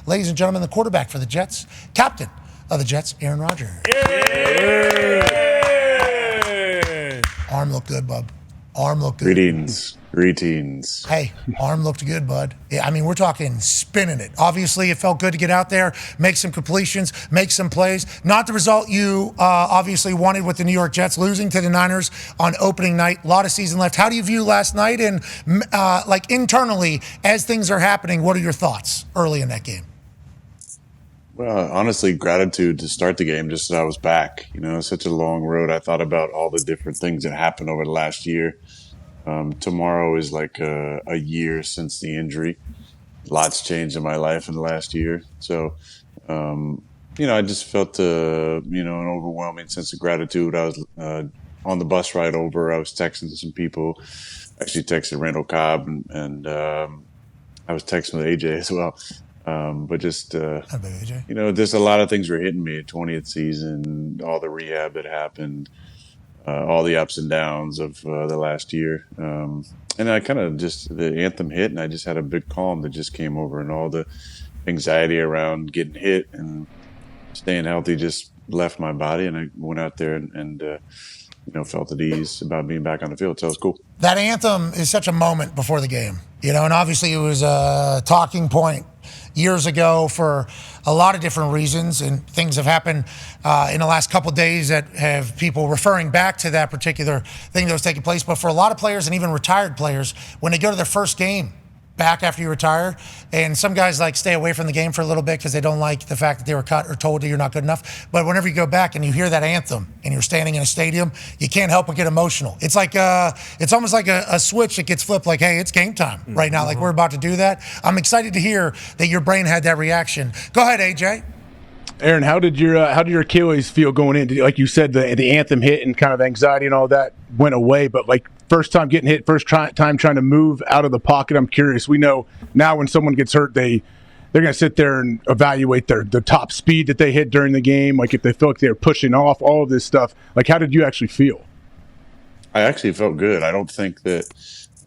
Ladies and gentlemen, the quarterback for the Jets, captain of the Jets, Aaron Rodgers. Yay! Arm looked good, bub. Arm looked good. Greetings. Hey, arm looked good, bud. Yeah, I mean, we're talking spinning it. Obviously, it felt good to get out there, make some completions, make some plays. Not the result you obviously wanted with the New York Jets, losing to the Niners on opening night. A lot of season left. How do you view last night? And like internally, as things are happening, what are your thoughts early in that game? Well, honestly, gratitude to start the game just that I was back. You know, it's such a long road. I thought about all the different things that happened over the last year. Tomorrow is like a year since the injury. Lots changed in my life in the last year. So, I just felt, an overwhelming sense of gratitude. I was on the bus ride over. I was texting to some people. Actually texted Randall Cobb, and I was texting with AJ as well. But just, there's a lot of things were hitting me. 20th season, all the rehab that happened. All the ups and downs of the last year. And I kind of the anthem hit, and I just had a big calm that just came over, and all the anxiety around getting hit and staying healthy just left my body. And I went out there and felt at ease about being back on the field. So it was cool. That anthem is such a moment before the game, and obviously it was a talking point years ago for a lot of different reasons, and things have happened in the last couple of days that have people referring back to that particular thing that was taking place. But for a lot of players, and even retired players, when they go to their first game back after you retire, and some guys stay away from the game for a little bit because they don't like the fact that they were cut or told that you're not good enough. But whenever you go back and you hear that anthem and you're standing in a stadium, you can't help but get emotional. It's like it's almost like a switch that gets flipped, like, hey, it's game time right now. Like, we're about to do that. I'm excited to hear that your brain had that reaction. Go ahead, AJ. Aaron, how did your Achilles feel going in? Like you said, the anthem hit and kind of anxiety and all that went away, but first time getting hit, first time trying to move out of the pocket. I'm curious. We know now when someone gets hurt, they're going to sit there and evaluate the top speed that they hit during the game. Like if they feel like they're pushing off, all of this stuff. Like, how did you actually feel? I actually felt good. I don't think that,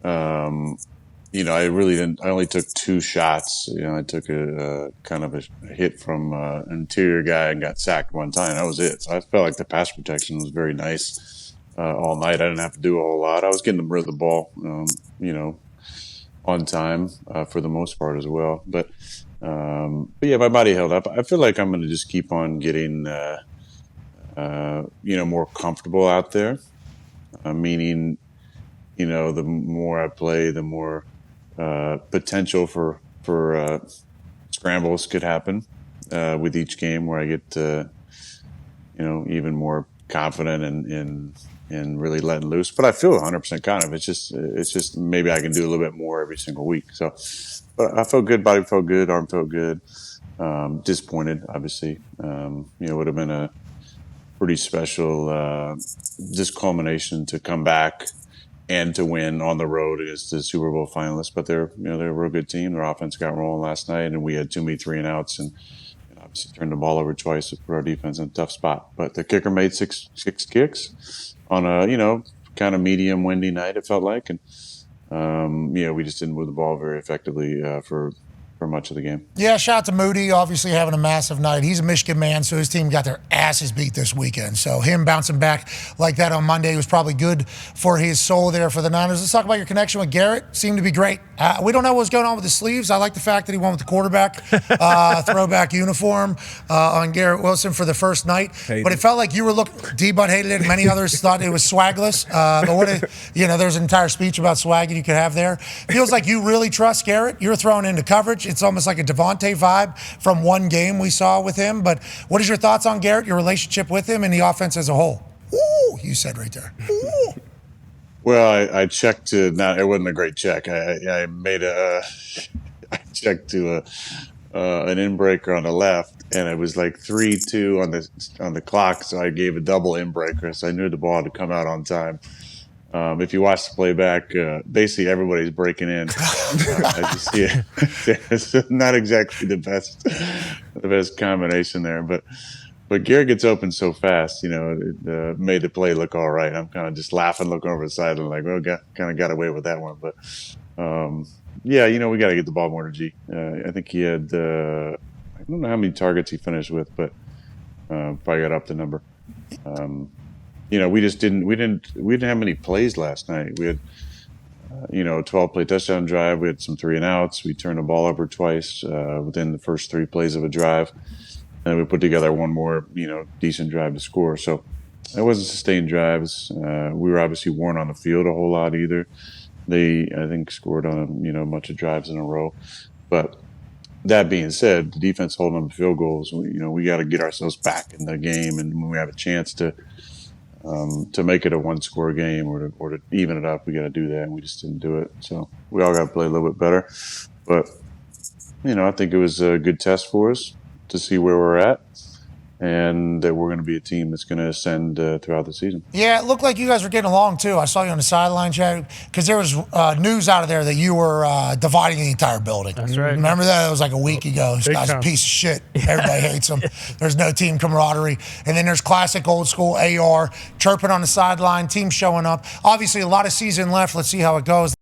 I really didn't. I only took 2 shots. I took a kind of a hit from an interior guy and got sacked one time. That was it. So I felt like the pass protection was very nice all night. I didn't have to do a whole lot. I was getting rid of the ball, on time for the most part as well. But yeah, my body held up. I feel like I'm going to just keep on getting, more comfortable out there. Meaning, the more I play, the more potential for scrambles could happen with each game, where I get even more confident in really letting loose. But I feel 100% confident. It's just maybe I can do a little bit more every single week. So, but I felt good. Body felt good. Arm felt good. Disappointed, obviously. It would have been a pretty special just culmination to come back and to win on the road against the Super Bowl finalists. But they're a real good team. Their offense got rolling last night, and we had too many 3-and-outs, and obviously turned the ball over twice to put our defense in a tough spot. But the kicker made six kicks on a kind of medium windy night, it felt like, and we just didn't move the ball very effectively for much of the game. Yeah, shout out to Moody, obviously having a massive night. He's a Michigan man, so his team got their asses beat this weekend. So him bouncing back like that on Monday was probably good for his soul there for the Niners. Let's talk about your connection with Garrett. Seemed to be great. We don't know what's going on with the sleeves. I like the fact that he went with the quarterback throwback uniform on Garrett Wilson for the first night. But it felt like you were looking, D-Bud hated it, many others thought it was swagless. But there's an entire speech about swag that you could have there. Feels like you really trust Garrett. You're thrown into coverage. It's almost like a Devontae vibe from one game we saw with him. But what is your thoughts on Garrett, your relationship with him, and the offense as a whole? Ooh, you said right there. Ooh. Well, I checked to not. It wasn't a great check. I made I checked to an in-breaker on the left, and it was like 3-2 on the clock. So I gave a double in-breaker, so I knew the ball had to come out on time. If you watch the playback, basically everybody's breaking in. I just see it. It's not exactly the best combination there, but Garrett gets open so fast, it made the play look all right. I'm kind of just laughing, looking over the sideline like, well, kind of got away with that one. But, we got to get the ball more to G. I think he had don't know how many targets he finished with, but probably got up the number. We just didn't have many plays last night. We had, a 12-play touchdown drive. We had some 3-and-outs. We turned the ball over twice within the first 3 plays of a drive. And we put together one more, decent drive to score. So it wasn't sustained drives. We were obviously worn on the field a whole lot either. They, I think, scored on, a bunch of drives in a row. But that being said, the defense holding them to field goals, we got to get ourselves back in the game. And when we have a chance to make it a 1-score game or to even it up, we got to do that. And we just didn't do it. So we all got to play a little bit better. But, I think it was a good test for us to see where we're at, and that we're going to be a team that's going to ascend throughout the season. Yeah, it looked like you guys were getting along, too. I saw you on the sideline, Chad, because there was news out of there that you were dividing the entire building. That's right. Remember that? It was like a week ago. This Big guy's time. a piece of shit. Everybody hates him. There's no team camaraderie. And then there's classic old school AR, chirping on the sideline, team showing up. Obviously, a lot of season left. Let's see how it goes.